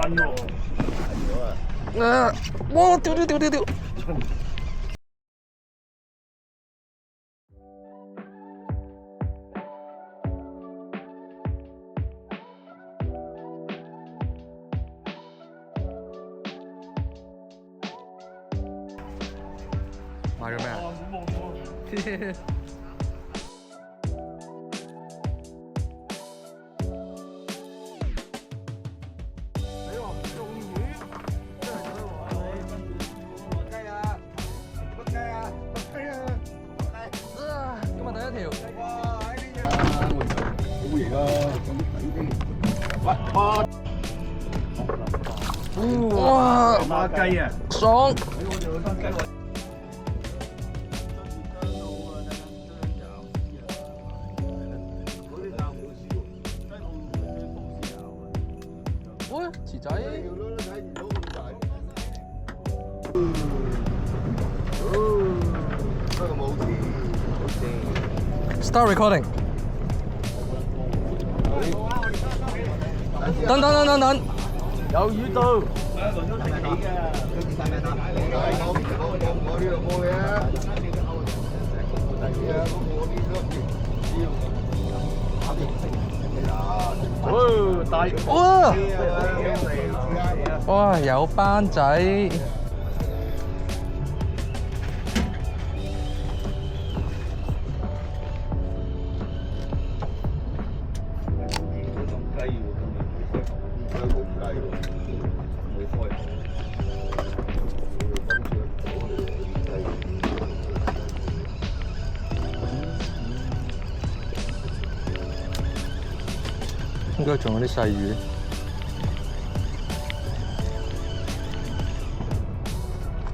真喎。哇！屌！買咗咩啊？今日第一條。好型啊！哇！孖雞啊！爽！喂，池仔。Start recording。等，有魚到。哇！有班仔。應該仲有啲細魚。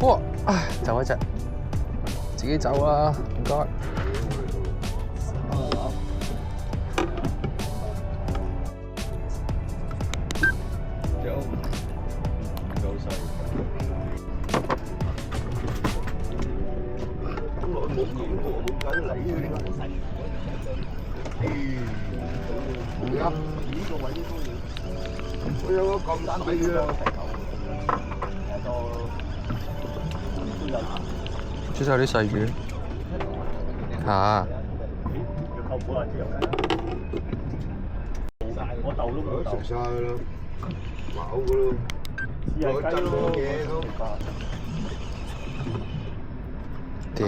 哇！唉，走一隻，自己走啊！唔該。我有個咁細嘅，煮晒啲細魚嚇。我豆都冇豆，食晒啦，飽噶咯，我真冇嘢都。屌！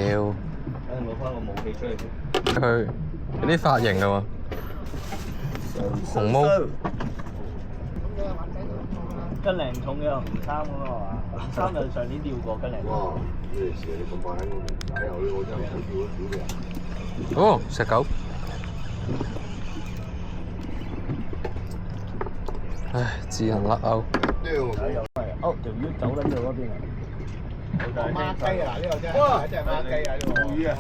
攞翻個武器出嚟先。佢有啲髮型㗎喎，紅毛。斤零重嘅3咁啊嘛，3就上年釣過斤零。哇！呢件事你咁快喺我面解後咧，我真係好屌都屌你。哦，石狗。唉，自行甩鈎。哦，條魚走撚到嗰邊啊！孖雞啊！呢個真係哇，真係孖雞啊！呢個魚啊，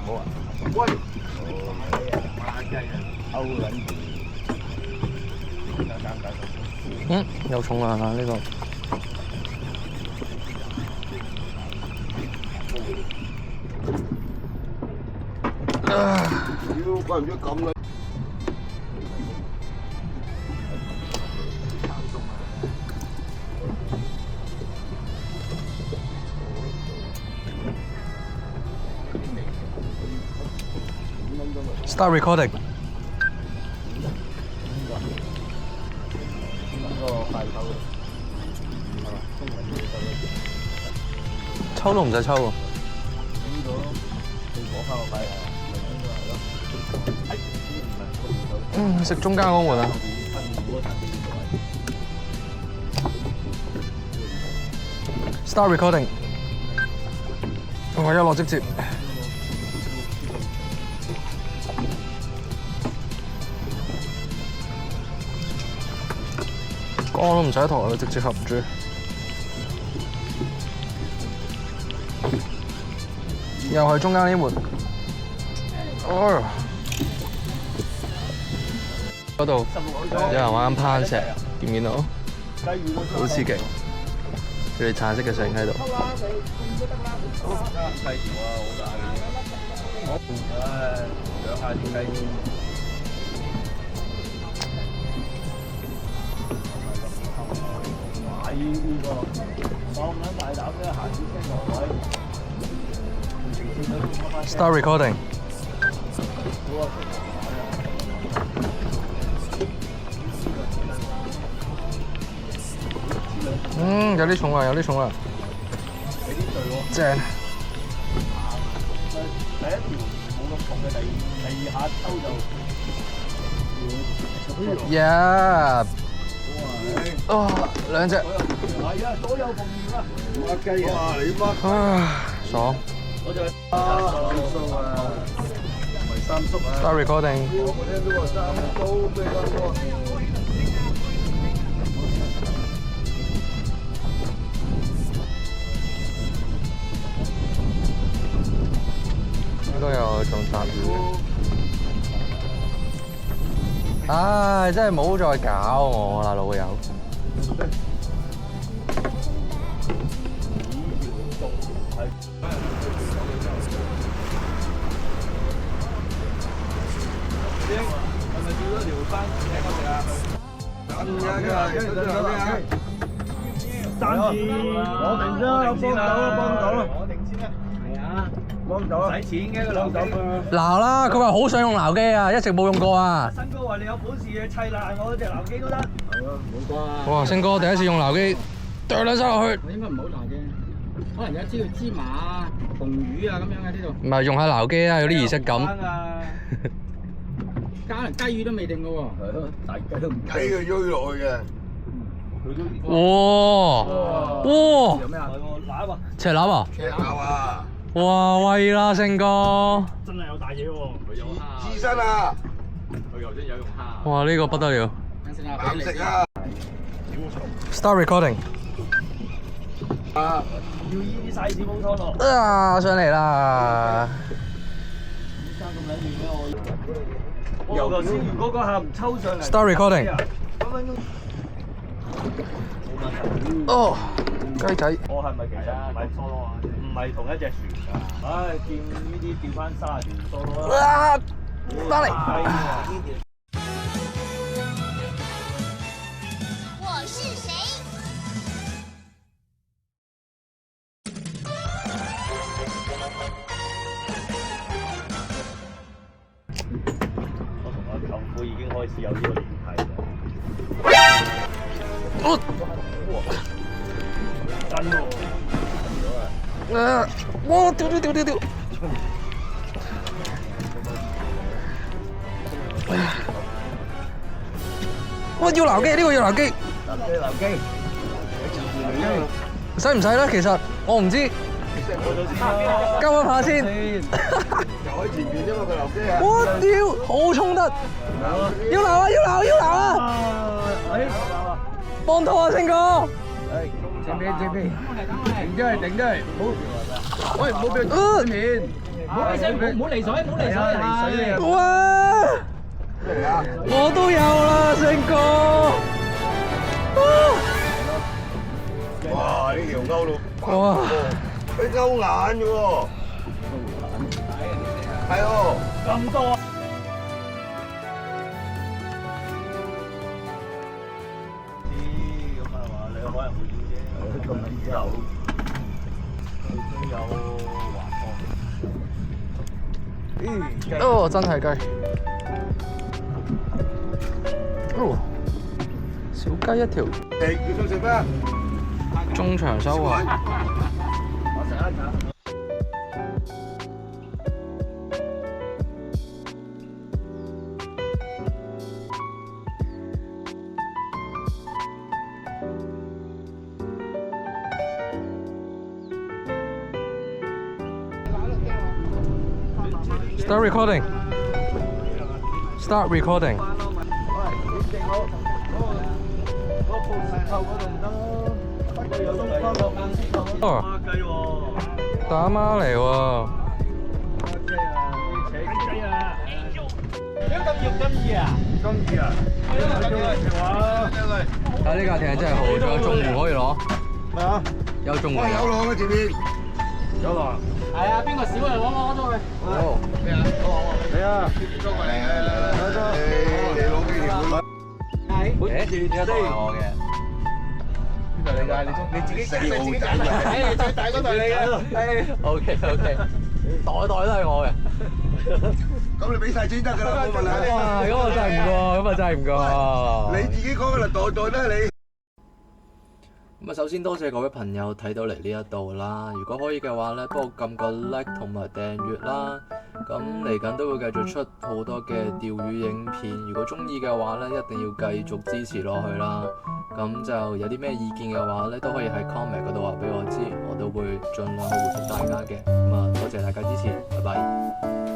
好啊！喂，孖雞啊，勾撚住，有重啊呢個。屌，怪唔知咁啦。Start recording。抽都唔使抽喎。食中間嗰門啊。Start recording。我一落即接。乾都唔使抬，直接合住。又係中間呢門。哦。嗰度有人玩緊攀石，見唔見到？好刺激！佢哋橙色嘅繩喺度。細條啊，好大嘅。唉，養下條雞。個當撚大膽嘅行住聲落位。Start recording。有啲重啦，有啲重啦。正。第一條冇咁重嘅，第二下抽就。呀！哦，兩隻。係啊，所有鳳魚啊！孖雞啊！你孖啊，爽。我就三叔啊，唔係三叔啊。Start recording。我聽到話三叔咩咁應該有種雜魚。唉，真係唔好再搞我啦，老友。係咪叫咗條番茄我食啊？暫時我定先啦，幫到啦，我定先啦。係啊，幫到啦，使錢嘅個老豆。鬧啦！佢話好想用鬧機啊，一直冇用過啊。新哥話你有本事嘅砌爛我隻鬧機都得。係啊，冇關。哇！星哥第一次用鬧機，剁兩聲落去。應該唔好鬧嘅，可能有一招芝麻、紅魚啊咁樣嘅呢度。唔係用下鬧機啊，有啲儀式感。加可能雞魚都未定嘅喎。係咯，大雞都唔雞佢鋥落去嘅。哇！哇！有咩啊？攬啊！赤腩啊！赤鱲啊！哇！威啦，星哥！真係有大嘢喎！佢有蝦。刺身啊！佢頭先有用蝦。哇！呢個不得了。啖食啊！ Start recording。要依啲 size 冇拖落。啊！上嚟啦！生咁撚亂嘅我頭先如果嗰下唔抽上嚟。Start recording。分分鐘。哦，雞仔。我係咪其實唔係同一隻船㗎？唉，見呢啲釣翻30條梭羅啦。啊！翻嚟。我是誰？我同我舅父已經開始有呢個聯繫啦。真喎！哇！掉！哇！要鬧機，呢個要鬧機。留機。使唔使咧？其實我唔知。交一下先。就喺前面啫嘛，佢留機啊！我屌，好衝得！要鬧啊！幫拖啊，星哥！正面，停咗嚟，喂，唔好俾佢面，唔好離水，哇！我都有啦，星哥！哇！呢條勾到，哇！佢勾眼嘅喎，係喎，咁多啊！咁啊嘛，你可能會點啫？咁有華貨。哦，真係雞。哦，小雞一條。你想食咩？中場收穫。我食一陣。Start recording. Start recording. 哦，打孖嚟喎。睇呢架艇真係好，仲有綜湖可以攞。咩啊？有綜湖。有浪啊前面。有浪。係啊，邊個少嚟攞咗佢。哦。咩啊？你啊？你攞幾條？係。誒，呢啲係我嘅。台嚟㗎，你自己揀你自己揀啊！最大嗰台嚟嘅。OK，袋都係我嘅。咁你俾晒錢得㗎啦，冇問題。哇！咁我真係唔過，咁啊真係唔過。你自己講㗎啦，袋都係你。咁啊，首先多謝各位朋友睇到嚟呢一度啦。如果可以嘅話咧，幫我撳個 like 同埋訂閱啦。咁嚟緊都會繼續出好多嘅釣魚影片。如果中意嘅話咧，一定要繼續支持落去啦。咁就有啲咩意見嘅話咧，都可以喺 comment 嗰度話俾我知，我都會盡量去回覆大家嘅。咁啊，多謝大家支持，拜拜。